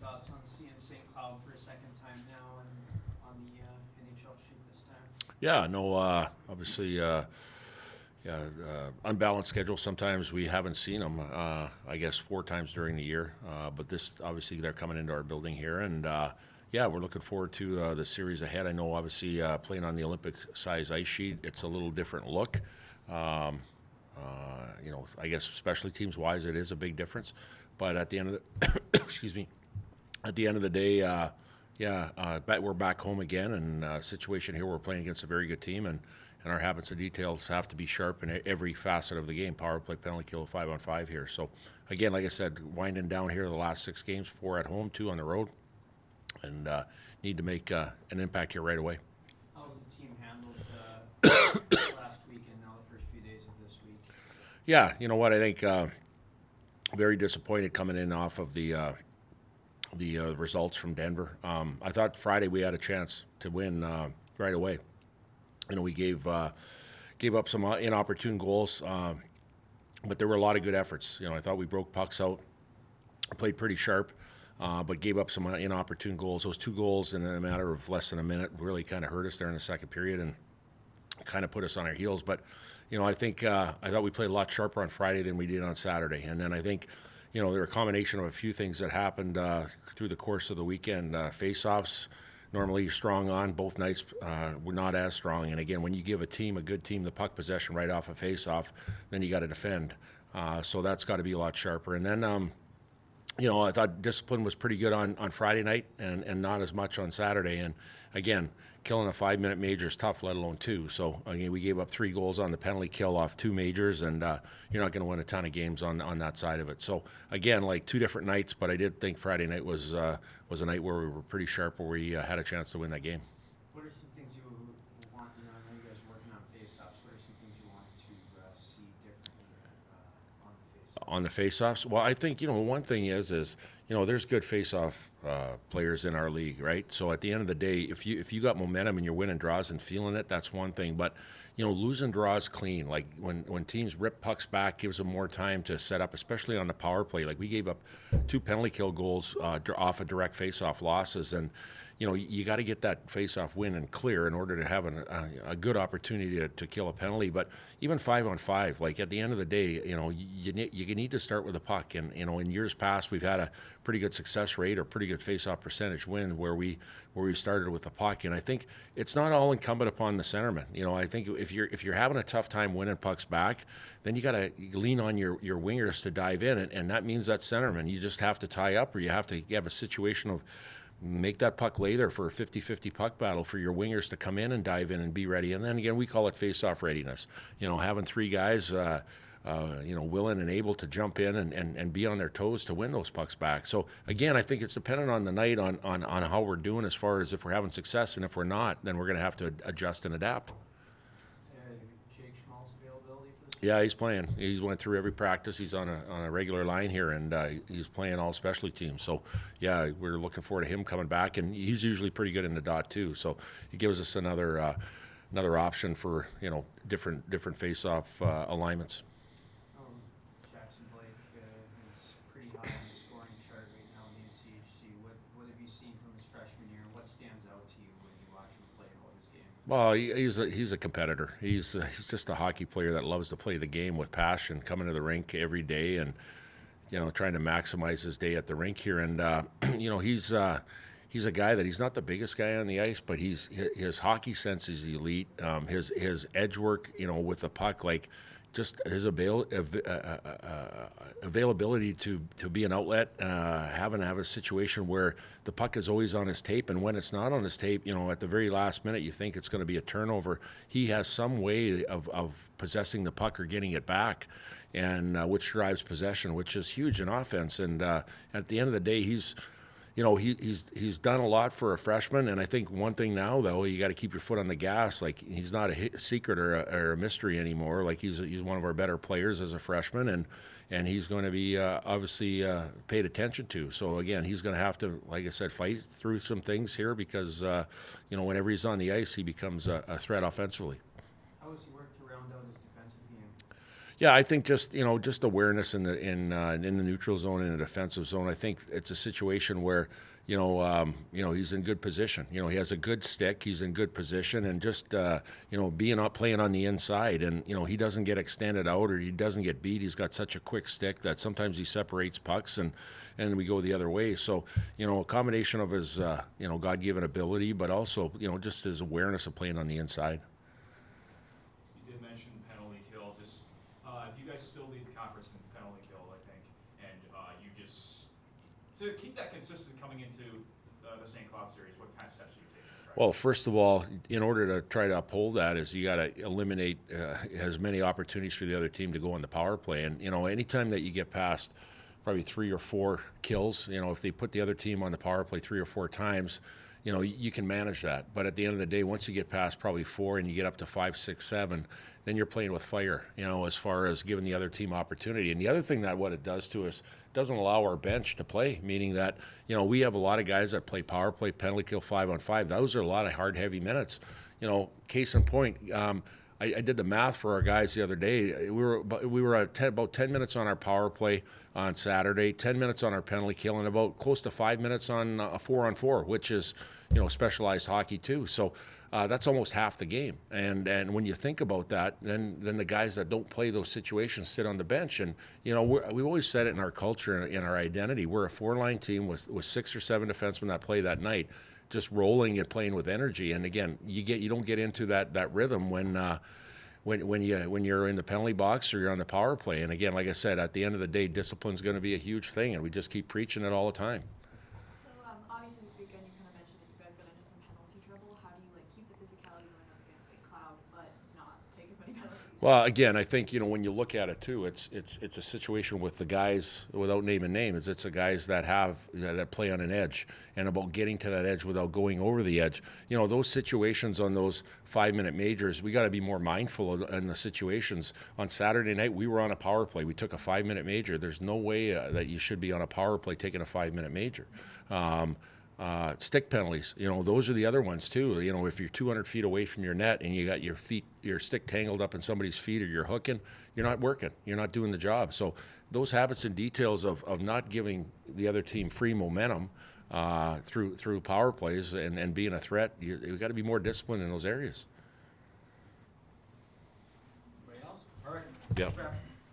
thoughts on seeing St. Cloud for a second time now and on the NHL sheet this time? Yeah, no, obviously, unbalanced schedule. Sometimes we haven't seen them, I guess, 4 times during the year. But this, obviously, they're coming into our building here. And, yeah, we're looking forward to the series ahead. I know, obviously, playing on the Olympic-size ice sheet, it's a little different look. I guess especially teams-wise, it is a big difference. But at the end of the excuse me, at the end of the day, we're back home again, and situation here, we're playing against a very good team, and our habits and details have to be sharp in every facet of the game. Power play, penalty kill, 5-on-5 here. So again, like I said, winding down here the last 6 games, 4 at home, 2 on the road, and need to make an impact here right away. How has the team handled last week and now the first few days of this week? Yeah, you know what, I think very disappointed coming in off of the results from Denver. I thought Friday we had a chance to win right away. We gave up some inopportune goals, but there were a lot of good efforts. I thought we broke pucks out, played pretty sharp, but gave up some inopportune goals. Those 2 goals in a matter of less than a minute really kind of hurt us there in the second period and kind of put us on our heels. But I think I thought we played a lot sharper on Friday than we did on Saturday. And then I think there were a combination of a few things that happened through the course of the weekend. Face-offs, normally strong on both nights, were not as strong. And again, when you give a good team, the puck possession right off a face-off, then you got to defend. So that's got to be a lot sharper. And then, I thought discipline was pretty good on Friday night and not as much on Saturday. And again, killing a 5-minute major is tough, let alone 2. So again, we gave up 3 goals on the penalty kill off 2 majors, and you're not going to win a ton of games on that side of it. So again, like 2 different nights, but I did think Friday night was a night where we were pretty sharp, where we had a chance to win that game. What are some things you want? I know you guys are working on face-offs. What are some things you want to see differently on the face-offs? On the face-offs, well, I think one thing is there's good face-off players in our league, right? So at the end of the day, if you got momentum and you're winning draws and feeling it, that's one thing. But losing draws clean, like when teams rip pucks back, gives them more time to set up, especially on the power play. Like we gave up 2 penalty kill goals off of direct face-off losses, and you got to get that face-off win and clear in order to have a good opportunity to kill a penalty. But even 5-on-5, like at the end of the day, you need to start with the puck. And in years past, we've had a pretty good success rate or pretty good face-off percentage win where we started with the puck. And I think it's not all incumbent upon the centerman. I think if you're having a tough time winning pucks back, then you got to lean on your wingers to dive in, and that means that centerman. You just have to tie up, or you have a situation of make that puck lay there for a 50-50 puck battle for your wingers to come in and dive in and be ready. And then again, we call it face-off readiness. Having 3 guys, willing and able to jump in and be on their toes to win those pucks back. So again, I think it's dependent on the night on how we're doing as far as if we're having success, and if we're not, then we're going to have to adjust and adapt. Yeah, he's playing. He went through every practice. He's on a regular line here, and he's playing all specialty teams. So, yeah, we're looking forward to him coming back, and he's usually pretty good in the dot too. So, he gives us another option for different face-off alignments. Jackson Blake is pretty high on the scoring chart right now in the NCHC. What have you seen from his freshman year, and what stands out to you when you watch him play all his games? Well, he's a competitor. He's just a hockey player that loves to play the game with passion, coming to the rink every day and trying to maximize his day at the rink here. And he's a guy that he's not the biggest guy on the ice, but his hockey sense is elite. His edge work, with the puck, like just his availability to be an outlet, having to have a situation where the puck is always on his tape, and when it's not on his tape, at the very last minute you think it's going to be a turnover. He has some way of possessing the puck or getting it back, and which drives possession, which is huge in offense. And at the end of the day, he's done a lot for a freshman, and I think one thing now, though, you got to keep your foot on the gas. Like, he's not a secret or a mystery anymore. Like, he's one of our better players as a freshman, and he's going to be obviously paid attention to. So again, he's going to have to, like I said, fight through some things here because whenever he's on the ice, he becomes a threat offensively. How has he worked to round out his defensive game? Yeah, I think just awareness in the neutral zone and the defensive zone. I think it's a situation where he's in good position. He has a good stick. He's in good position, and just being up playing on the inside, and he doesn't get extended out or he doesn't get beat. He's got such a quick stick that sometimes he separates pucks and we go the other way. So a combination of his God-given ability, but also just his awareness of playing on the inside. You did mention penalty kill. Just you guys still lead the conference in penalty kill, I think, and you just to keep that consistent coming into the St. Cloud series. What kind of steps are you taking? Well, first of all, in order to try to uphold that, is you got to eliminate as many opportunities for the other team to go on the power play. And anytime that you get past probably 3 or 4 kills, if they put the other team on the power play 3 or 4 times, you can manage that. But at the end of the day, once you get past probably 4 and you get up to 5, 6, 7, then you're playing with fire, as far as giving the other team opportunity. And the other thing that what it does to us, doesn't allow our bench to play, meaning that, we have a lot of guys that play power play, penalty kill 5-on-5. Those are a lot of hard, heavy minutes. Case in point, I did the math for our guys the other day. We were at about 10 minutes on our power play on Saturday, 10 minutes on our penalty kill, and about close to 5 minutes on a 4-on-4, which is specialized hockey too. So that's almost half the game. And when you think about that, then the guys that don't play those situations sit on the bench. And we've always said it in our culture and in our identity. We're a 4-line team with 6 or 7 defensemen that play that night, just rolling and playing with energy. And again, you don't get into that rhythm when you're in the penalty box or you're on the power play. And again, like I said, at the end of the day, discipline's going to be a huge thing, and we just keep preaching it all the time. So obviously this weekend you kind of mentioned that you guys got into some penalty trouble. How do you keep the physicality going up against St. Cloud but not take as many penalties? Well, again, I think when you look at it too, it's a situation with the guys without naming names. It's the guys that play on an edge, and about getting to that edge without going over the edge. Those situations on those 5-minute majors, we got to be more mindful in the situations. On Saturday night, we were on a power play. We took a 5-minute major. There's no way that you should be on a power play taking a 5-minute major. Stick penalties, those are the other ones too. If you're 200 feet away from your net and you got your stick tangled up in somebody's feet or you're hooking, you're not working, you're not doing the job. So those habits and details of not giving the other team free momentum through power plays and being a threat, you've got to be more disciplined in those areas. Anybody else? All right. Yeah.